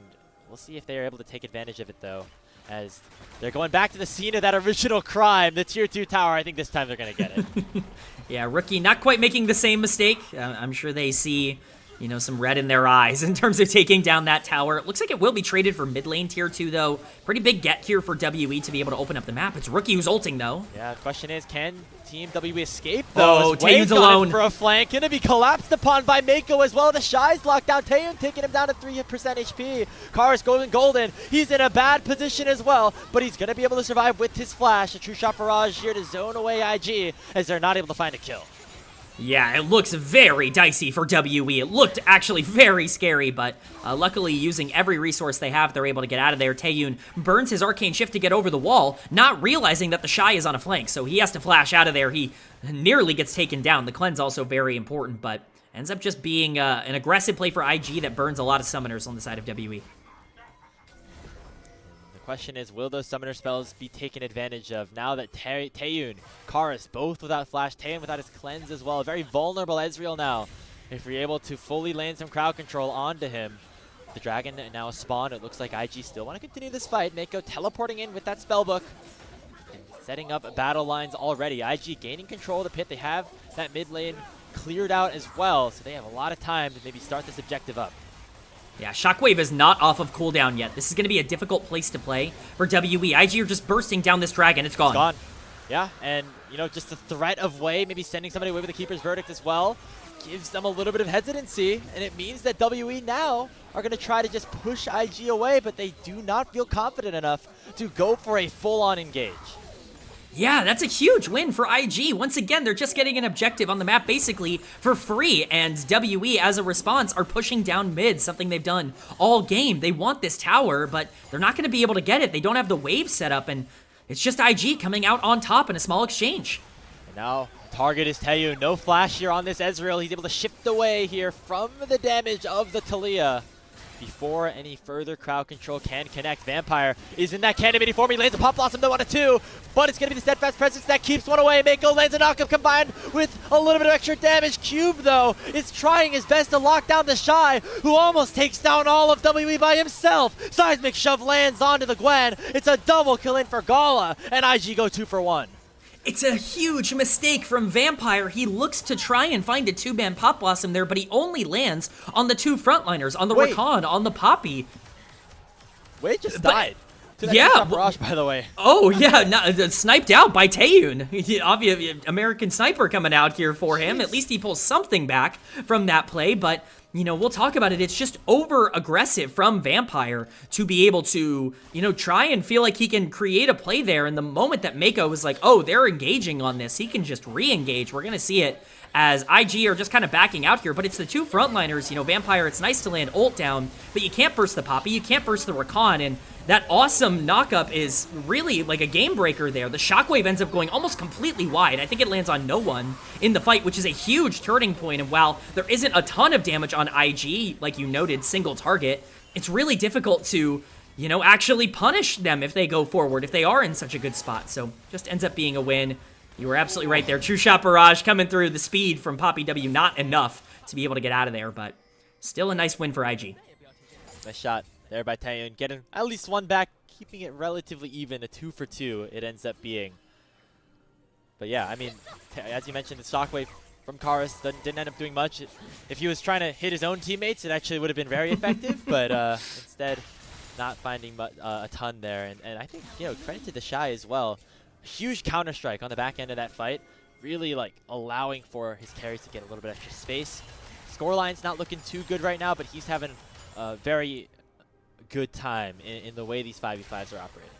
[SPEAKER 2] we'll see if they are able to take advantage of it, though, as they're going back to the scene of that original crime, the tier 2 tower. I think this time they're going to get it.
[SPEAKER 1] Yeah, Rookie not quite making the same mistake. I'm sure they see you know, some red in their eyes in terms of taking down that tower. It looks like it will be traded for mid lane tier 2, though. Pretty big get here for WE to be able to open up the map. It's Rookie who's ulting, though.
[SPEAKER 2] Yeah, the question is, can Team WE escape, though?
[SPEAKER 1] Oh, Taeyoon's alone.
[SPEAKER 2] For a flank. Gonna be collapsed upon by Meiko as well. TheShy's locked down. Taeyoon taking him down to 3% HP. Karis going golden. He's in a bad position as well, but he's gonna be able to survive with his flash. A true shot barrage here to zone away IG as they're not able to find a kill.
[SPEAKER 1] Yeah, it looks very dicey for WE. It looked actually very scary, but luckily using every resource they have, they're able to get out of there. Taeyoon burns his arcane shift to get over the wall, not realizing that TheShy is on a flank, so he has to flash out of there. He nearly gets taken down. The cleanse also very important, but ends up just being an aggressive play for IG that burns a lot of summoners on the side of WE.
[SPEAKER 2] Question is, will those summoner spells be taken advantage of now that Taeyoon, Karis, both without flash, Taeyoon without his cleanse as well. A very vulnerable Ezreal now. If you're able to fully land some crowd control onto him, the dragon now spawned. It looks like IG still want to continue this fight. Meiko teleporting in with that spellbook and setting up battle lines already. IG gaining control of the pit. They have that mid lane cleared out as well, so they have a lot of time to maybe start this objective up.
[SPEAKER 1] Yeah, Shockwave is not off of cooldown yet. This is going to be a difficult place to play for WE. IG are just bursting down this dragon. It's gone.
[SPEAKER 2] It's gone. Yeah, and, you know, just the threat of Way, maybe sending somebody away with the Keeper's Verdict as well, gives them a little bit of hesitancy, and it means that WE now are going to try to just push IG away, but they do not feel confident enough to go for a full-on engage.
[SPEAKER 1] Yeah, that's a huge win for IG. Once again, they're just getting an objective on the map basically for free, and WE, as a response, are pushing down mid, something they've done all game. They want this tower, but they're not going to be able to get it. They don't have the wave set up, and it's just IG coming out on top in a small exchange.
[SPEAKER 2] And now, target is Taeyoon. No flash here on this Ezreal. He's able to shift away here from the damage of the Talia. Before any further crowd control can connect, Vampire is in that cannon mini form. He lands a Pop Blossom though on a 2, but it's going to be the Steadfast Presence that keeps one away. Meiko lands a knockup combined with a little bit of extra damage. Cube, though, is trying his best to lock down TheShy, who almost takes down all of WE by himself. Seismic Shove lands onto the Gwen. It's a double kill in for Gala, and IG go 2 for 1.
[SPEAKER 1] It's a huge mistake from Vampire. He looks to try and find a 2-man Pop Blossom there, but he only lands on the 2 frontliners, on the Rakan, on the Poppy.
[SPEAKER 2] Wade just died.
[SPEAKER 1] Yeah.
[SPEAKER 2] Barrage, by the way.
[SPEAKER 1] Oh, yeah, sniped out by Taeyoon. Obviously, American Sniper coming out here for him. Jeez. At least he pulls something back from that play, but you know, we'll talk about it. It's just over-aggressive from Vampire to be able to, you know, try and feel like he can create a play there. And the moment that Meiko was like, oh, they're engaging on this, he can just re-engage. We're going to see it as IG are just kind of backing out here. But it's the 2 frontliners. You know, Vampire, it's nice to land ult down, but you can't burst the Poppy. You can't burst the Rakan. And that awesome knockup is really like a game breaker there. The Shockwave ends up going almost completely wide. I think it lands on no one in the fight, which is a huge turning point. And while there isn't a ton of damage on IG, like you noted, single target, it's really difficult to, you know, actually punish them if they go forward, if they are in such a good spot. So just ends up being a win. You were absolutely right there. True Shot Barrage coming through. The speed from Poppy W, not enough to be able to get out of there, but still a nice win for IG.
[SPEAKER 2] Nice shot there by Taeyoon, getting at least one back, keeping it relatively even. A 2 for 2 it ends up being. But yeah, I mean, as you mentioned, the Shockwave from Karis didn't end up doing much. If he was trying to hit his own teammates, it actually would have been very effective, but instead not finding a ton there. And I think, you know, credit to TheShy as well. Huge counter-strike on the back end of that fight, really like allowing for his carries to get a little bit extra space. Scoreline's not looking too good right now, but he's having a very good time in the way these 5v5s are operating.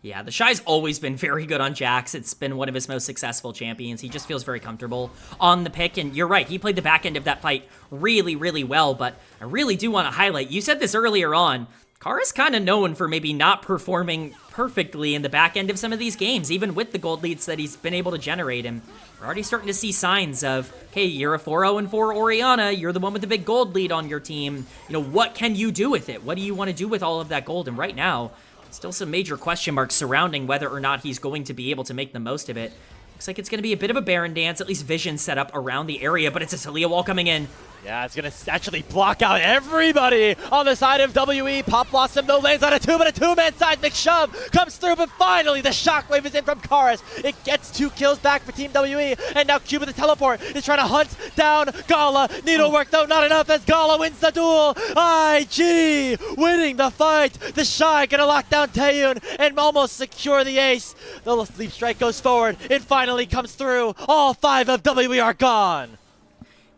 [SPEAKER 1] Yeah, TheShy's always been very good on Jax. It's been one of his most successful champions. He just feels very comfortable on the pick, and you're right, he played the back end of that fight really, really well, but I really do want to highlight, you said this earlier on, Karis kind of known for maybe not performing perfectly in the back end of some of these games, even with the gold leads that he's been able to generate. And we're already starting to see signs of, okay, you're a 4-0-4 Orianna, you're the one with the big gold lead on your team. You know, what can you do with it? What do you want to do with all of that gold? And right now, still some major question marks surrounding whether or not he's going to be able to make the most of it. Looks like it's going to be a bit of a Baron dance, at least vision set up around the area, but it's a Talia wall coming in.
[SPEAKER 2] Yeah, it's going to actually block out everybody on the side of WE. Pop Blossom, though, lands on a two-man seismic shove. Comes through, but finally the shockwave is in from Karis. It gets 2 kills back for Team WE, and now Cube with the teleport is trying to hunt down Gala. Needlework, though, not enough as Gala wins the duel. IG winning the fight. TheShy going to lock down Taeyoon and almost secure the ace. The leap strike goes forward. It finally comes through. All 5 of WE are gone.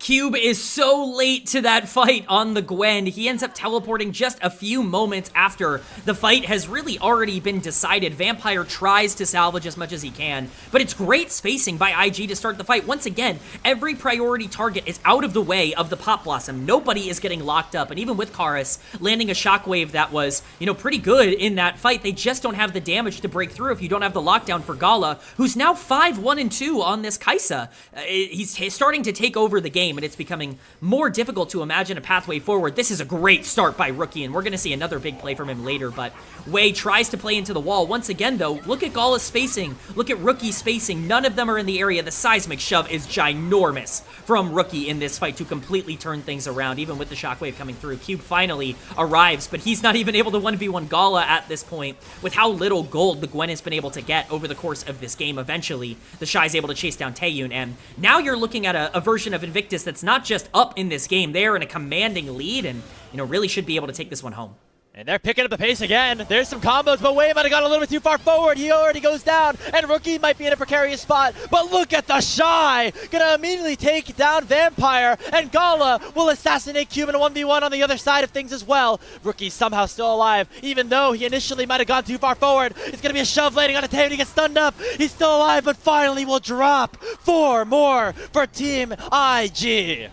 [SPEAKER 1] Cube is so late to that fight on the Gwen. He ends up teleporting just a few moments after the fight has really already been decided. Vampire tries to salvage as much as he can, but it's great spacing by IG to start the fight. Once again, every priority target is out of the way of the Pop Blossom. Nobody is getting locked up, and even with Karis landing a shockwave that was, pretty good in that fight, they just don't have the damage to break through if you don't have the lockdown for Gala, who's now 5-1-2 on this Kaisa. He's starting to take over the game, and it's becoming more difficult to imagine a pathway forward. This is a great start by Rookie, and we're going to see another big play from him later, but Wei tries to play into the wall. Once again, though, look at Gala's spacing. Look at Rookie's spacing. None of them are in the area. The seismic shove is ginormous from Rookie in this fight to completely turn things around, even with the shockwave coming through. Cube finally arrives, but he's not even able to 1v1 Gala at this point. With how little gold the Gwen has been able to get over the course of this game, eventually, TheShy is able to chase down Taeyoon, and now you're looking at a version of Invictus that's not just up in this game. They are in a commanding lead and, really should be able to take this one home.
[SPEAKER 2] And they're picking up the pace again. There's some combos, but Wei might have gone a little bit too far forward. He already goes down, and Rookie might be in a precarious spot. But look at TheShy. Gonna immediately take down Vampire, and Gala will assassinate Cube in a 1v1 on the other side of things as well. Rookie's somehow still alive, even though he initially might have gone too far forward. It's gonna be a shove landing on a Taeyoon. He gets stunned up. He's still alive, but finally will drop 4 more for Team IG.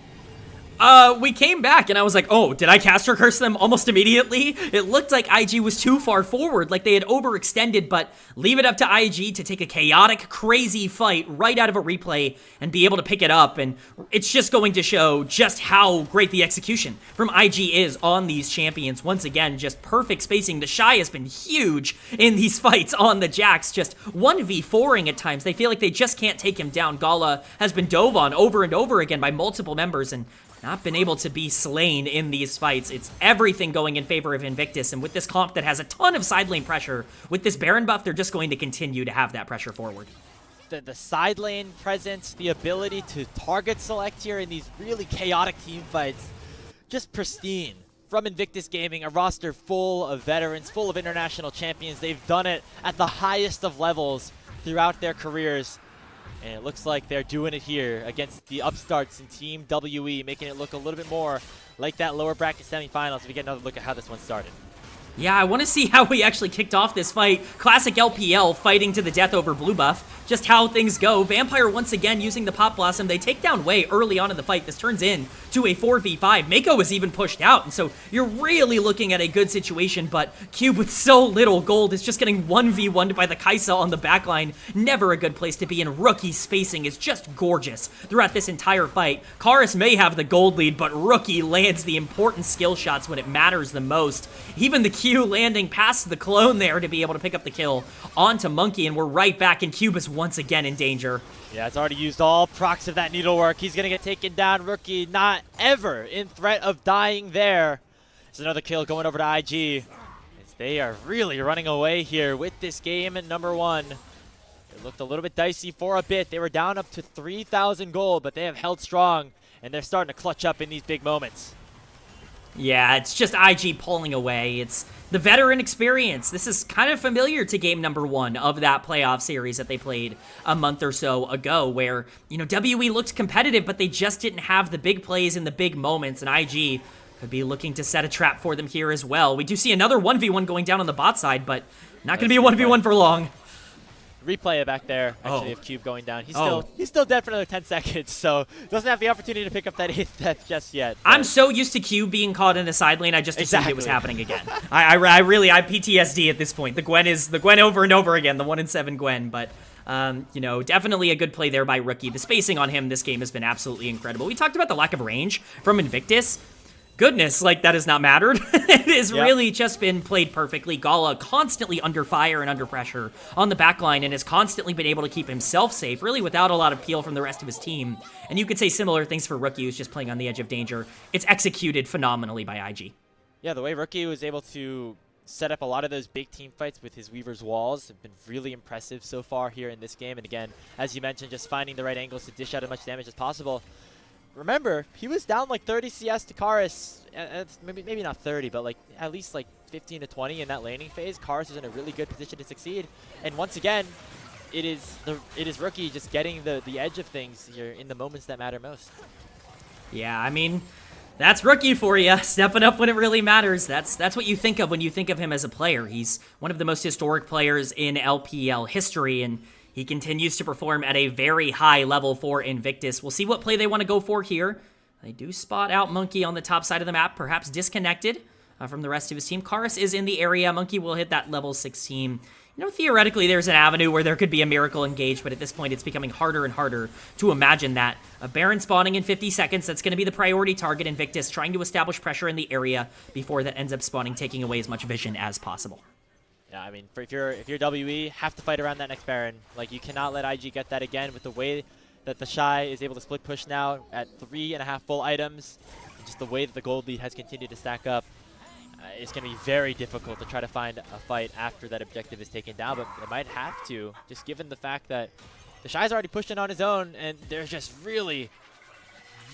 [SPEAKER 1] We came back and I was like, oh, did I caster curse them almost immediately? It looked like IG was too far forward, like they had overextended, but leave it up to IG to take a chaotic, crazy fight right out of a replay and be able to pick it up, and it's just going to show just how great the execution from IG is on these champions. Once again, just perfect spacing. TheShy has been huge in these fights on the Jax, just 1v4ing at times. They feel like they just can't take him down. Gala has been dove on over and over again by multiple members, and not been able to be slain in these fights. It's everything going in favor of Invictus, and with this comp that has a ton of side lane pressure, with this Baron buff, they're just going to continue to have that pressure forward.
[SPEAKER 2] The side lane presence, the ability to target select here in these really chaotic team fights, just pristine. From Invictus Gaming, a roster full of veterans, full of international champions. They've done it at the highest of levels throughout their careers. And it looks like they're doing it here against the upstarts in Team WE, making it look a little bit more like that lower bracket semifinals if we get another look at how this one started.
[SPEAKER 1] Yeah, I want to see how we actually kicked off this fight. Classic LPL fighting to the death over blue buff. Just how things go. Vampire once again using the Pop Blossom. They take down Wei early on in the fight. This turns in to a 4v5. Meiko was even pushed out, and so you're really looking at a good situation, but Cube with so little gold is just getting 1v1'd by the Kaisa on the backline. Never a good place to be, and Rookie's spacing is just gorgeous throughout this entire fight. Karis may have the gold lead, but Rookie lands the important skill shots when it matters the most. Even the Q landing past the clone there to be able to pick up the kill onto Monki, and we're right back, and Cube is once again in danger.
[SPEAKER 2] Yeah, it's already used all procs of that needlework. He's going to get taken down. Rookie not ever in threat of dying there. There's another kill going over to IG. As they are really running away here with this game at number 1. It looked a little bit dicey for a bit. They were down up to 3,000 gold, but they have held strong, and they're starting to clutch up in these big moments.
[SPEAKER 1] Yeah, it's just IG pulling away. It's the veteran experience. This is kind of familiar to game number 1 of that playoff series that they played a month or so ago, where, WE looked competitive, but they just didn't have the big plays in the big moments, and IG could be looking to set a trap for them here as well. We do see another 1v1 going down on the bot side, but not going to be a 1v1 for long.
[SPEAKER 2] Replay it back there, actually, of Cube going down. He's still dead for another 10 seconds, so doesn't have the opportunity to pick up that 8th death just yet. But
[SPEAKER 1] I'm so used to Cube being caught in the side lane, I just assumed it was happening again. I PTSD at this point. The Gwen is the Gwen over and over again, the 1-in-7 Gwen, but definitely a good play there by Rookie. The spacing on him this game has been absolutely incredible. We talked about the lack of range from Invictus. goodness, like, that has not mattered. It has really just been played perfectly. Gala constantly under fire and under pressure on the backline and has constantly been able to keep himself safe, really without a lot of peel from the rest of his team. And you could say similar things for Rookie, who's just playing on the edge of danger. It's executed phenomenally by IG.
[SPEAKER 2] Yeah, the way Rookie was able to set up a lot of those big team fights with his Weaver's walls have been really impressive so far here in this game. And again, as you mentioned, just finding the right angles to dish out as much damage as possible. Remember, he was down like 30 CS to Karis, maybe not 30, but like at least like 15 to 20 in that laning phase. Karis is in a really good position to succeed. And once again, it is Rookie just getting the edge of things here in the moments that matter most.
[SPEAKER 1] Yeah, I mean, that's Rookie for you, stepping up when it really matters. That's what you think of when you think of him as a player. He's one of the most historic players in LPL history, and he continues to perform at a very high level for Invictus. We'll see what play they want to go for here. They do spot out Monki on the top side of the map, perhaps disconnected from the rest of his team. Karis is in the area. Monki will hit that level 16. You know, theoretically, there's an avenue where there could be a miracle engaged, but at this point, it's becoming harder and harder to imagine that. A Baron spawning in 50 seconds, that's going to be the priority target. Invictus trying to establish pressure in the area before that ends up spawning, taking away as much vision as possible.
[SPEAKER 2] Yeah, I mean, if you're WE, have to fight around that next Baron. Like, you cannot let IG get that again with the way that TheShy is able to split push now at 3.5 full items. And just the way that the gold lead has continued to stack up. It's going to be very difficult to try to find a fight after that objective is taken down, but it might have to, just given the fact that TheShy's already pushed in on his own, and there's just really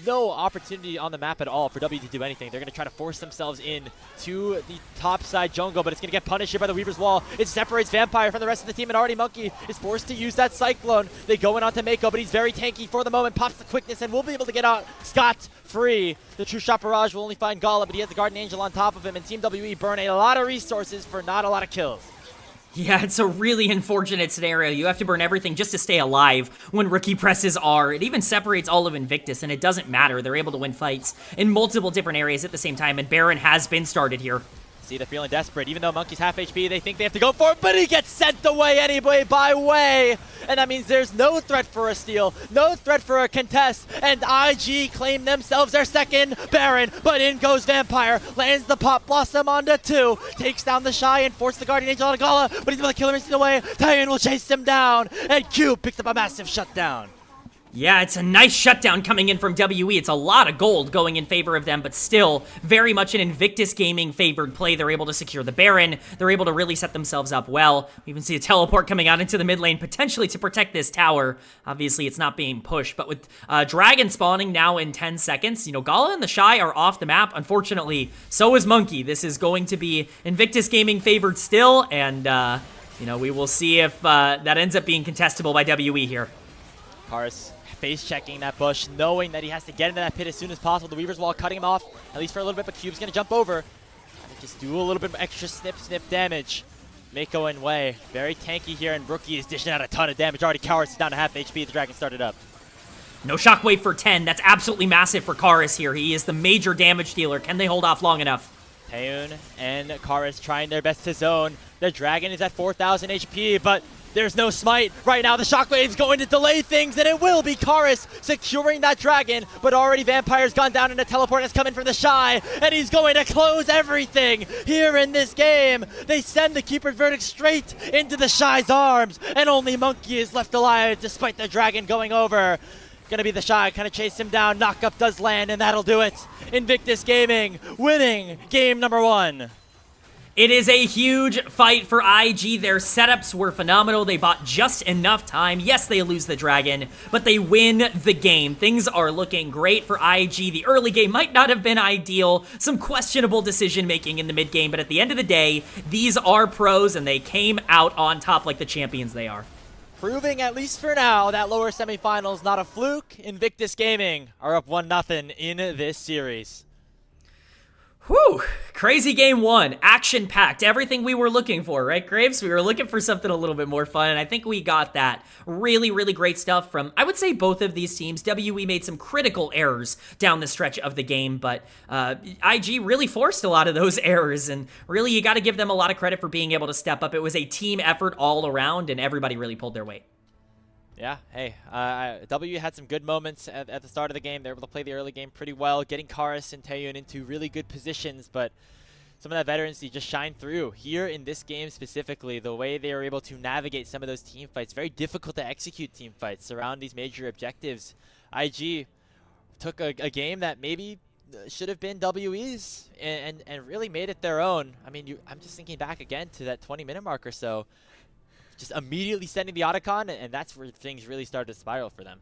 [SPEAKER 2] no opportunity on the map at all for W to do anything. They're going to try to force themselves in to the top side jungle, but it's going to get punished here by the Weaver's Wall. It separates Vampire from the rest of the team, and already Monki is forced to use that Cyclone. They go in onto Meiko, but he's very tanky for the moment, pops the quickness, and will be able to get out scot-free. The True Shot Barrage will only find Gala, but he has the Guardian Angel on top of him, and Team WE burn a lot of resources for not a lot of kills.
[SPEAKER 1] Yeah, it's a really unfortunate scenario. You have to burn everything just to stay alive when Rookie presses R. It even separates all of Invictus, and it doesn't matter. They're able to win fights in multiple different areas at the same time, and Baron has been started here.
[SPEAKER 2] See, they're feeling desperate. Even though Monkey's half HP, they think they have to go for it, but he gets sent away anyway by Way. And that means there's no threat for a steal, no threat for a contest, and IG claim themselves their second Baron, but in goes Vampire, lands the Pop Blossom onto 2, takes down TheShy and forces the Guardian Angel on Gala, but he's able to kill him instantly away. Taeyoon will chase him down, and Q picks up a massive shutdown.
[SPEAKER 1] Yeah, it's a nice shutdown coming in from WE. It's a lot of gold going in favor of them, but still very much an Invictus Gaming favored play. They're able to secure the Baron. They're able to really set themselves up well. We even see a teleport coming out into the mid lane, potentially to protect this tower. Obviously, it's not being pushed, but with Dragon spawning now in 10 seconds, you know, Gala and TheShy are off the map. Unfortunately, so is Monki. This is going to be Invictus Gaming favored still, and, you know, we will see if that ends up being contestable by WE here.
[SPEAKER 2] Karis face-checking that bush, knowing that he has to get into that pit as soon as possible. The Weaver's Wall cutting him off, at least for a little bit, but Cube's going to jump over. And just do a little bit of extra snip damage. Meiko and Way, very tanky here, and Rookie is dishing out a ton of damage. Already Karis is down to half HP, the Dragon started up.
[SPEAKER 1] No shockwave for 10. That's absolutely massive for Karis here. He is the major damage dealer. Can they hold off long enough?
[SPEAKER 2] Taeyoon and Karis trying their best to zone. The Dragon is at 4,000 HP, but there's no smite. Right now, the Shockwave's going to delay things, and it will be Karis securing that Dragon, but already Vampire's gone down, and a teleport has come in from TheShy, and he's going to close everything here in this game. They send the Keeper's Verdict straight into TheShy's arms, and only Monki is left alive despite the Dragon going over. Gonna be TheShy, kind of chase him down. Knockup does land, and that'll do it. Invictus Gaming winning game number 1.
[SPEAKER 1] It is a huge fight for IG. Their setups were phenomenal. They bought just enough time. Yes, they lose the Dragon, but they win the game. Things are looking great for IG. The early game might not have been ideal. Some questionable decision-making in the mid-game, but at the end of the day, these are pros, and they came out on top like the champions they are.
[SPEAKER 2] Proving, at least for now, that lower semifinals not a fluke. Invictus Gaming are up 1-0 in this series.
[SPEAKER 1] Whew, crazy game 1, action-packed, everything we were looking for, right, Graves? We were looking for something a little bit more fun, and I think we got that. Really, really great stuff from, I would say, both of these teams. WE made some critical errors down the stretch of the game, but IG really forced a lot of those errors, and really, you got to give them a lot of credit for being able to step up. It was a team effort all around, and everybody really pulled their weight.
[SPEAKER 2] Yeah, hey, W had some good moments at the start of the game. They were able to play the early game pretty well, getting Karis and Taeyoon into really good positions, but some of that veterancy just shined through. Here in this game specifically, the way they were able to navigate some of those team fights, very difficult to execute team fights around these major objectives. IG took a game that maybe should have been WE's and really made it their own. I mean, I'm just thinking back again to that 20-minute mark or so. Just immediately sending the Otacon, and that's where things really started to spiral for them.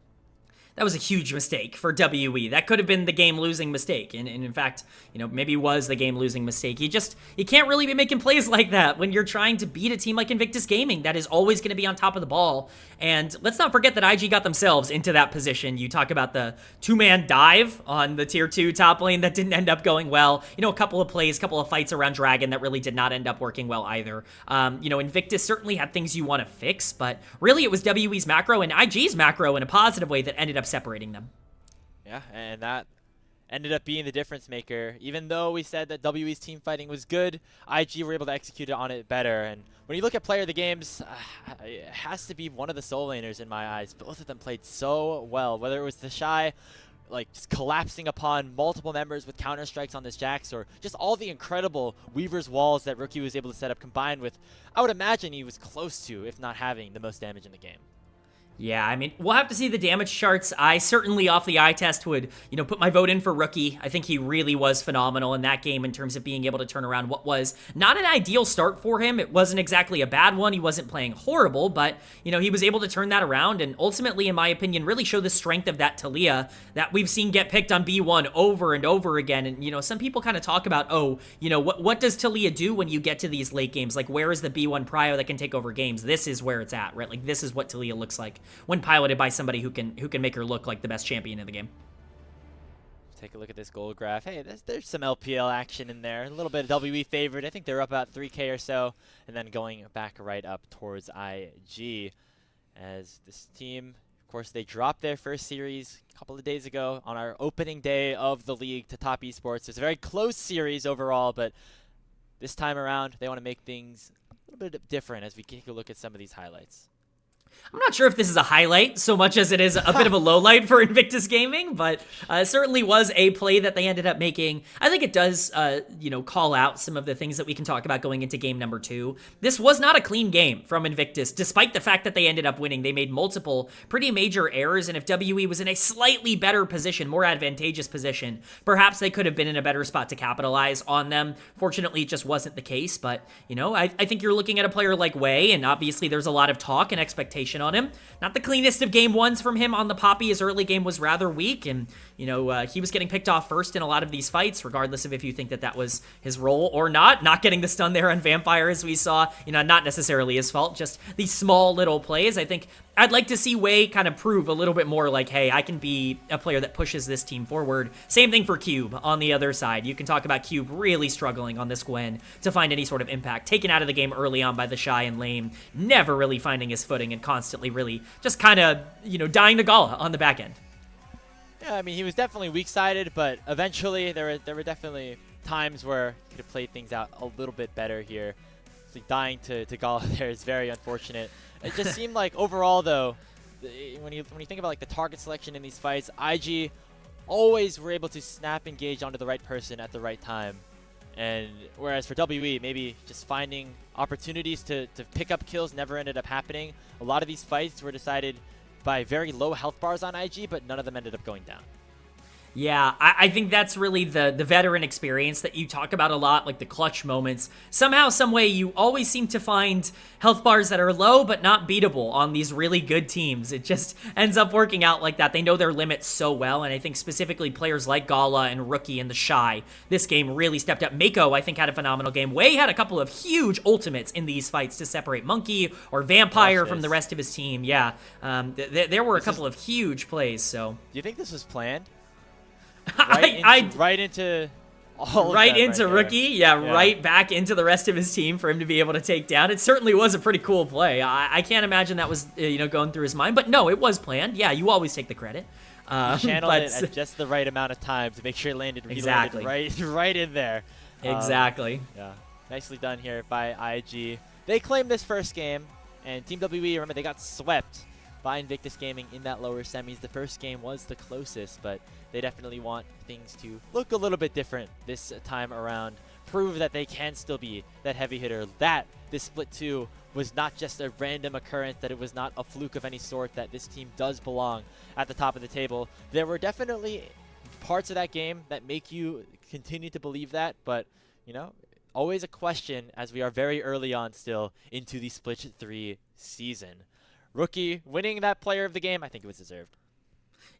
[SPEAKER 1] That was a huge mistake for WE. That could have been the game-losing mistake, and in fact, maybe was the game-losing mistake. You can't really be making plays like that when you're trying to beat a team like Invictus Gaming that is always going to be on top of the ball. And let's not forget that IG got themselves into that position. You talk about the two-man dive on the Tier 2 top lane that didn't end up going well. A couple of plays, couple of fights around Dragon that really did not end up working well either. Invictus certainly had things you want to fix, but really it was WE's macro and IG's macro in a positive way that ended up separating them.
[SPEAKER 2] Yeah, and that ended up being the difference maker. Even though we said that WE's team fighting was good, IG were able to execute on it better. And when you look at player of the games, it has to be one of the soul laners in my eyes. Both of them played so well, whether it was TheShy, like just collapsing upon multiple members with counter strikes on this Jax, or just all the incredible Weaver's walls that Rookie was able to set up, combined with, I would imagine he was close to, if not having, the most damage in the game.
[SPEAKER 1] Yeah, I mean, we'll have to see the damage charts. I certainly, off the eye test, would, put my vote in for Rookie. I think he really was phenomenal in that game in terms of being able to turn around what was not an ideal start for him. It wasn't exactly a bad one. He wasn't playing horrible, but, he was able to turn that around and ultimately, in my opinion, really show the strength of that Talia that we've seen get picked on B1 over and over again. And, some people kind of talk about, what does Talia do when you get to these late games? Like, where is the B1 prio that can take over games? This is where it's at, right? Like, this is what Talia looks like when piloted by somebody who can make her look like the best champion in the game.
[SPEAKER 2] Take a look at this gold graph. Hey, there's some LPL action in there. A little bit of WE favored. I think they're up about 3K or so, and then going back right up towards IG. As this team, of course, they dropped their first series a couple of days ago on our opening day of the league to top esports. It's a very close series overall, but this time around, they want to make things a little bit different as we take a look at some of these highlights.
[SPEAKER 1] I'm not sure if this is a highlight so much as it is a bit of a low light for Invictus Gaming, but it certainly was a play that they ended up making. I think it does, call out some of the things that we can talk about going into game number 2. This was not a clean game from Invictus, despite the fact that they ended up winning. They made multiple pretty major errors, and if WE was in a slightly better position, more advantageous position, perhaps they could have been in a better spot to capitalize on them. Fortunately, it just wasn't the case, but, I think you're looking at a player like Wei, and obviously there's a lot of talk and expectation on him. Not the cleanest of game ones from him on the Poppy. His early game was rather weak, and he was getting picked off first in a lot of these fights, regardless of if you think that was his role or not. Not getting the stun there on Vampire, as we saw, not necessarily his fault, just these small little plays. I think I'd like to see Wei kind of prove a little bit more like, hey, I can be a player that pushes this team forward. Same thing for Cube on the other side. You can talk about Cube really struggling on this Gwen to find any sort of impact. Taken out of the game early on by TheShy and Lame, never really finding his footing and constantly really just kind of, dying to Gala on the back end.
[SPEAKER 2] Yeah, I mean, he was definitely weak-sided, but eventually there were definitely times where he could have played things out a little bit better here. It's like dying to Gala there is very unfortunate. It just seemed like overall, though, when you think about like the target selection in these fights, IG always were able to snap engage onto the right person at the right time. And whereas for WE, maybe just finding opportunities to pick up kills never ended up happening. A lot of these fights were decided by very low health bars on IG, but none of them ended up going down.
[SPEAKER 1] Yeah, I think that's really the veteran experience that you talk about a lot, like the clutch moments. Somehow, some way, you always seem to find health bars that are low but not beatable on these really good teams. It just ends up working out like that. They know their limits so well, and I think specifically players like Gala and Rookie and TheShy, this game really stepped up. Meiko, I think, had a phenomenal game. Wei had a couple of huge ultimates in these fights to separate Monki or Vampire from the rest of his team. Yeah, there were a couple of huge plays. So,
[SPEAKER 2] do you think this was planned?
[SPEAKER 1] Right
[SPEAKER 2] into
[SPEAKER 1] Rookie, yeah, right back into the rest of his team for him to be able to take down. It certainly was a pretty cool play. I can't imagine that was going through his mind, but no, it was planned. Yeah, you always take the credit.
[SPEAKER 2] He channeled it at just the right amount of time to make sure it landed right in there.
[SPEAKER 1] Exactly.
[SPEAKER 2] Yeah, nicely done here by IG. They claimed this first game, and Team WE, remember, they got swept by Invictus Gaming in that lower semis. The first game was the closest, but they definitely want things to look a little bit different this time around. Prove that they can still be that heavy hitter, that this split 2 was not just a random occurrence, that it was not a fluke of any sort, that this team does belong at the top of the table. There were definitely parts of that game that make you continue to believe that, but, you know, always a question as we are very early on still into the split 3 season. Rookie winning that player of the game, I think it was deserved.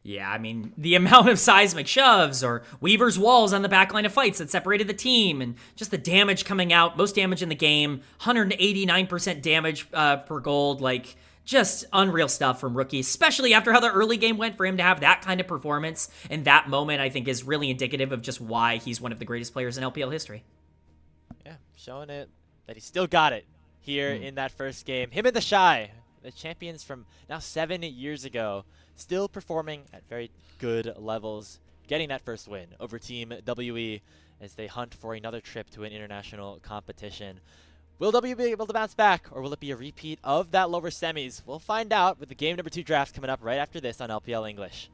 [SPEAKER 1] Yeah, I mean, the amount of seismic shoves or Weaver's walls on the backline of fights that separated the team, and just the damage coming out, most damage in the game, 189% damage per gold, like, just unreal stuff from Rookie, especially after how the early game went. For him to have that kind of performance in that moment, I think is really indicative of just why he's one of the greatest players in LPL history.
[SPEAKER 2] Yeah, showing it that he still got it here in that first game. Him and TheShy, the champions from now 7 years ago, still performing at very good levels, getting that first win over Team WE as they hunt for another trip to an international competition. Will WE be able to bounce back, or will it be a repeat of that lower semis? We'll find out with the game number 2 draft coming up right after this on LPL English.